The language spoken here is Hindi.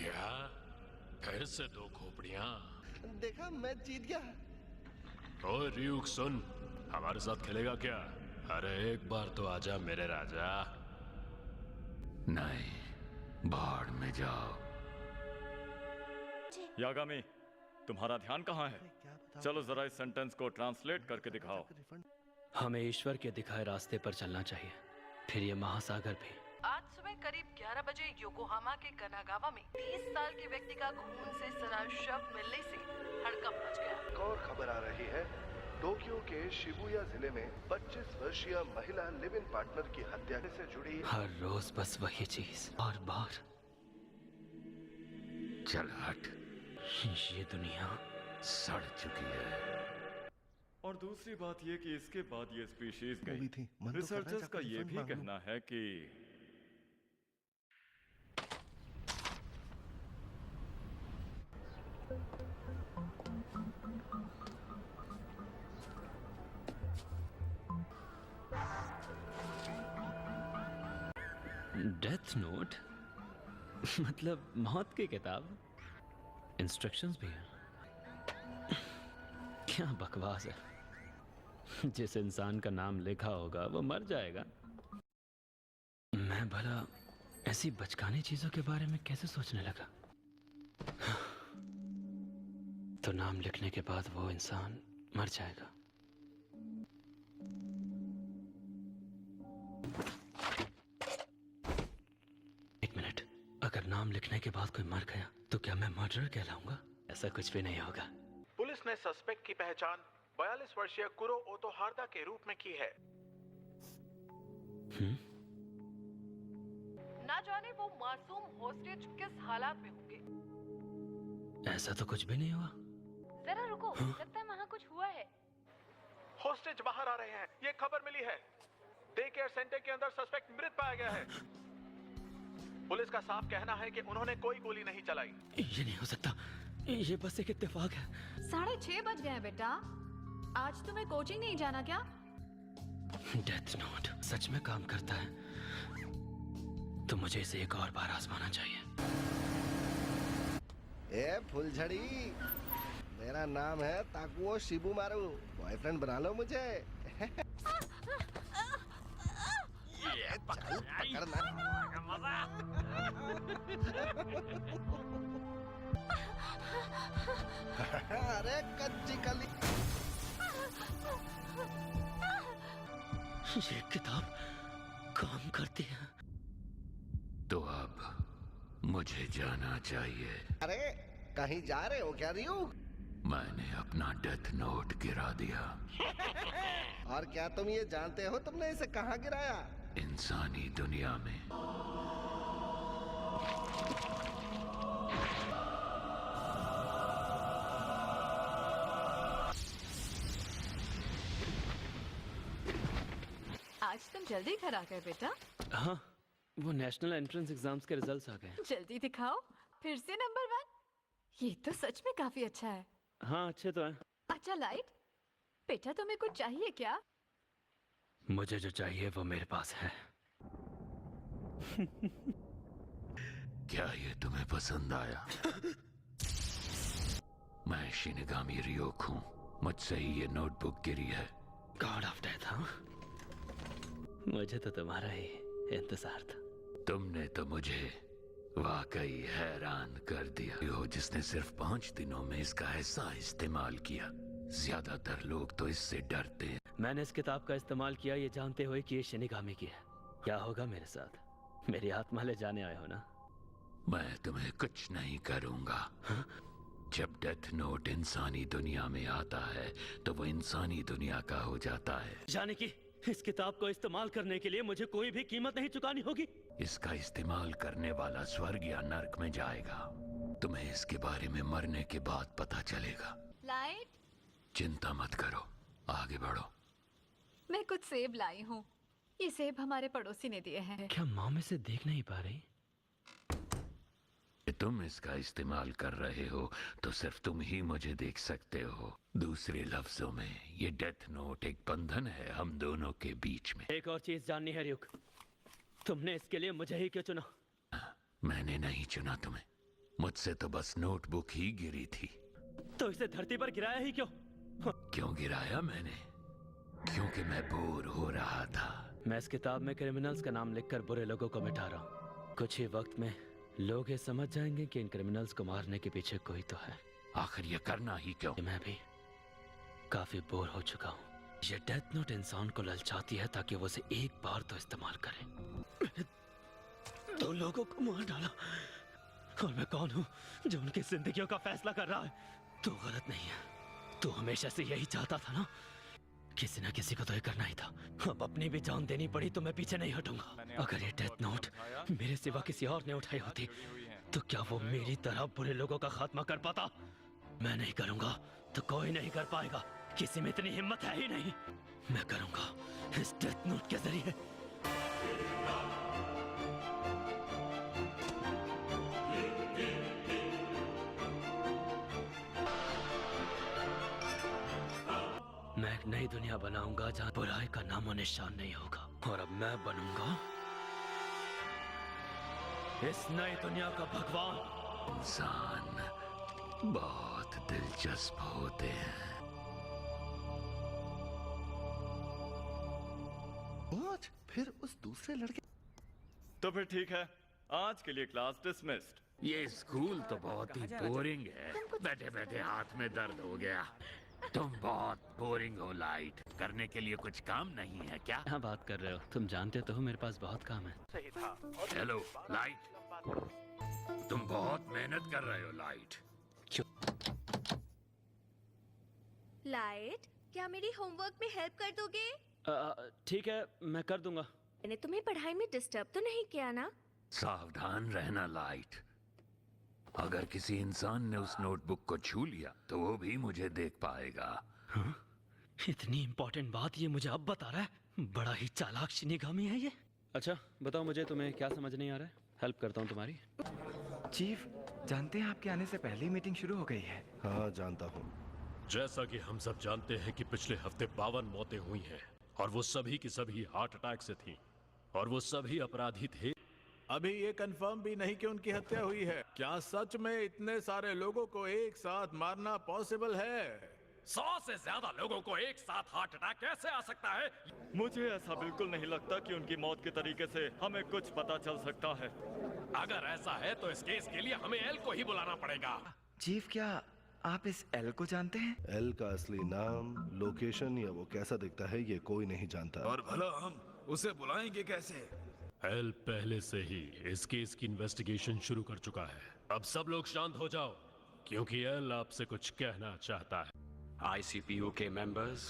क्या? फिर से दो खोपड़ियां? देखा, मैं जीत गया। ओए र्यूक सुन, हमारे साथ खेलेगा क्या? अरे एक बार तो आजा मेरे राजा। नहीं, बाढ़ में जाओ। यागामी, तुम्हारा ध्यान कहाँ है? चलो जरा इस सेंटेंस को ट्रांसलेट करके दिखाओ। हमें ईश्वर के दिखाए रास्ते पर चलना चाहिए, फिर ये महासागर भी। आज सुबह करीब 11 बजे योकोहामा के कनागावा में 30 साल के व्यक्ति का खून से सना शव मिलने से हड़कंप मच गया। एक और खबर आ रही है। टोक्यो के शिबुया जिले में 25 वर्षीय महिला लिव इन पार्टनर की हत्या से जुड़ी हर रोज बस वही चीज, बार बार। चल हट, ये दुनिया सड़ चुकी है। और दूसरी बात ये कि इसके बाद ये स्पीशीज वो भी थी। मन तो कर रहा है रिसर्चर्स जाकर का ये रिफंड भी मांग लूं। कहना है कि डेथ नोट मतलब मौत की किताब, इंस्ट्रक्शंस भी हैं। क्या बकवास है। जिस इंसान का नाम लिखा होगा वो मर जाएगा। मैं भला ऐसी बचकानी चीजों के बारे में कैसे सोचने लगा। तो नाम लिखने के बाद वो इंसान मर जाएगा। एक मिनट, अगर नाम लिखने के बाद कोई मर गया तो क्या मैं मर्डरर कहलाऊंगा? ऐसा कुछ भी नहीं होगा। पुलिस ने सस्पेक्ट की पहचान 42 वर्षीय कुरो ओतोहार्दा के रूप में की है। ना जाने वो मासूम होस्टेज किस हालात में होंगे। ऐसा तो कुछ भी नहीं हुआ। जरा रुको, लगता है वहाँ कुछ हुआ है। होस्टेज बाहर आ रहे हैं, ये खबर मिली है। डे केयर सेंटर के अंदर सस्पेक्ट मृत पाया गया है। पुलिस का साफ कहना है कि उन्होंने कोई गोली नहीं चलाई। ये नहीं हो सकता, ये बस एक इत्तेफाक है। 6:30 बज गए हैं बेटा। आज तुम्हें कोचिंग नहीं जाना क्या? डेथ नोट सच में काम करता है तो मुझे इसे एक और बार आजमाना चाहिए। ए फुलझड़ी, मेरा नाम है ताकुओ शिबुमारू। बॉयफ्रेंड बना लो मुझे। ये चल पकड़ना। अरे कच्ची कली। ये किताब काम करती है। तो अब मुझे जाना चाहिए। अरे कहीं जा रहे हो क्या रियो? मैंने अपना डेथ नोट गिरा दिया। और क्या तुम ये जानते हो तुमने इसे कहाँ गिराया? इंसानी दुनिया में। आज तुम जल्दी घर आ गए बेटा। हाँ, वो नेशनल एंट्रेंस एग्जाम्स के रिजल्ट्स आ गए। जल्दी दिखाओ, फिर से नंबर 1। ये तो सच में काफी अच्छा है। हाँ, अच्छे तो हैं। अच्छा लाइट, बेटा तुम्हें कुछ चाहिए क्या? मुझे जो चाहिए वो मेरे पास है। क्या ये तुम्हें पसंद आया? मैं शिनिगामी रियोक हूँ। मुझसे ही ये नोटबुक गिरी है। God of death. हाँ, मुझे तो तुम्हारा ही इंतजार था। तुमने तो मुझे वाकई हैरान कर दिया हो, जिसने सिर्फ 5 दिनों में इसका ऐसा इस्तेमाल किया। ज्यादातर लोग तो इससे डरते हैं। मैंने इस किताब का इस्तेमाल किया ये जानते हुए कि ये शिनिगामी की है। क्या होगा मेरे साथ? मेरी आत्मा ले जाने आए हो ना? मैं तुम्हें कुछ नहीं करूंगा। हाँ? जब डेथ नोट इंसानी दुनिया में आता है तो वो इंसानी दुनिया का हो जाता है। यानी कि इस किताब को इस्तेमाल करने के लिए मुझे कोई भी कीमत नहीं चुकानी होगी? इसका इस्तेमाल करने वाला स्वर्ग या नर्क में जाएगा। तुम्हें इसके बारे में मरने के बाद पता चलेगा। लाइट, चिंता मत करो, आगे बढ़ो। मैं कुछ सेब लाई हूँ। ये सेब हमारे पड़ोसी ने दिए हैं। क्या मॉम इसे देख नहीं पा रही? कि तुम इसका इस्तेमाल कर रहे हो तो सिर्फ तुम ही मुझे देख सकते हो। दूसरे लफ्जों में ये डेथ नोट एक बंधन है हम दोनों के बीच में। एक और चीज जाननी है रियुक, तुमने इसके लिए मुझे ही क्यों चुना? मैंने नहीं चुना तुम्हें, मुझसे तो बस नोटबुक ही गिरी थी। तो इसे धरती पर गिराया ही क्यों? क्यों गिराया मैंने? क्योंकि मैं बोर हो रहा था। मैं इस किताब में क्रिमिनल्स का नाम लिखकर बुरे लोगों को मिटा रहा हूँ। कुछ ही वक्त में लोग ये समझ जाएंगे कि इन क्रिमिनल्स को मारने के पीछे कोई तो है। आखिर ये करना ही क्यों? मैं भी काफी बोर हो चुका हूँ। ये डेथ नोट इंसान को ललचाती है ताकि वो उसे एक बार तो इस्तेमाल करे। मैंने 2 लोगों को मार डाला और मैं कौन हूँ जो उनकी जिंदगियों का फैसला कर रहा है? तू गलत नहीं है। तू हमेशा से यही चाहता था ना? किसी न किसी को तो ये करना ही था। अब अपनी भी जान देनी पड़ी तो मैं पीछे नहीं हटूंगा। अगर ये डेथ नोट मेरे सिवा किसी और ने उठाई होती तो क्या वो मेरी तरह बुरे लोगों का खात्मा कर पाता? मैं नहीं करूंगा तो कोई नहीं कर पाएगा। किसी में इतनी हिम्मत है ही नहीं। मैं करूंगा इस डेथ नोट के जरिए। मैं एक नई दुनिया बनाऊंगा जहां बुराई का नामो निशान नहीं होगा। और अब मैं बनूंगा इस नई दुनिया का भगवान। इंसान बहुत दिलचस्प होते हैं। What? फिर उस दूसरे लड़के तो फिर ठीक है, आज के लिए क्लास डिसमिस्ड। ये स्कूल तो बहुत ही बोरिंग है। बैठे बैठे हाथ में दर्द हो गया। तुम बहुत बोरिंग हो लाइट। करने के लिए कुछ काम नहीं है क्या? क्या बात कर रहे हो? तुम जानते तो हो मेरे पास बहुत काम है। सही था। हेलो लाइट, तुम बहुत मेहनत कर रहे हो लाइट। लाइट, क्या मेरी होमवर्क में हेल्प कर दोगे? ठीक है, मैं कर दूंगा। मैंने तुम्हें पढ़ाई में डिस्टर्ब तो नहीं किया ना? सावधान रहना लाइट। अगर किसी इंसान ने उस नोटबुक को छू लिया तो वो भी मुझे देख पाएगा। हाँ? इतनी इम्पोर्टेंट बात ये मुझे अब बता रहा है? बड़ा ही चालाक शिनिगामी है ये। अच्छा बताओ मुझे, तुम्हें क्या समझ नहीं आ रहा है? हेल्प करता हूँ तुम्हारी। चीफ, जानते हैं आपके आने से पहले ही मीटिंग शुरू हो गई है। हाँ जानता हूँ। जैसा कि हम सब जानते हैं कि पिछले हफ्ते 52 मौतें हुई हैं और वो सभी की सभी हार्ट अटैक से थीं और वो सभी अपराधी थे। अभी ये कंफर्म भी नहीं कि उनकी हत्या हुई है। क्या सच में इतने सारे लोगों को एक साथ मारना पॉसिबल है? 100 से ज्यादा लोगों को एक साथ हार्ट अटैक कैसे आ सकता है? मुझे ऐसा बिल्कुल नहीं लगता कि उनकी मौत के तरीके से हमें कुछ पता चल सकता है। अगर ऐसा है तो इस केस के लिए हमें एल को ही बुलाना पड़ेगा। चीफ, क्या आप इस एल को जानते हैं? एल का असली नाम, लोकेशन या वो कैसा दिखता है ये कोई नहीं जानता। और भला हम उसे बुलाएंगे कैसे? एल पहले से ही इस केस की इन्वेस्टिगेशन शुरू कर चुका है। अब सब लोग शांत हो जाओ क्योंकि एल आपसे कुछ कहना चाहता है। ICPU के मेंबर्स,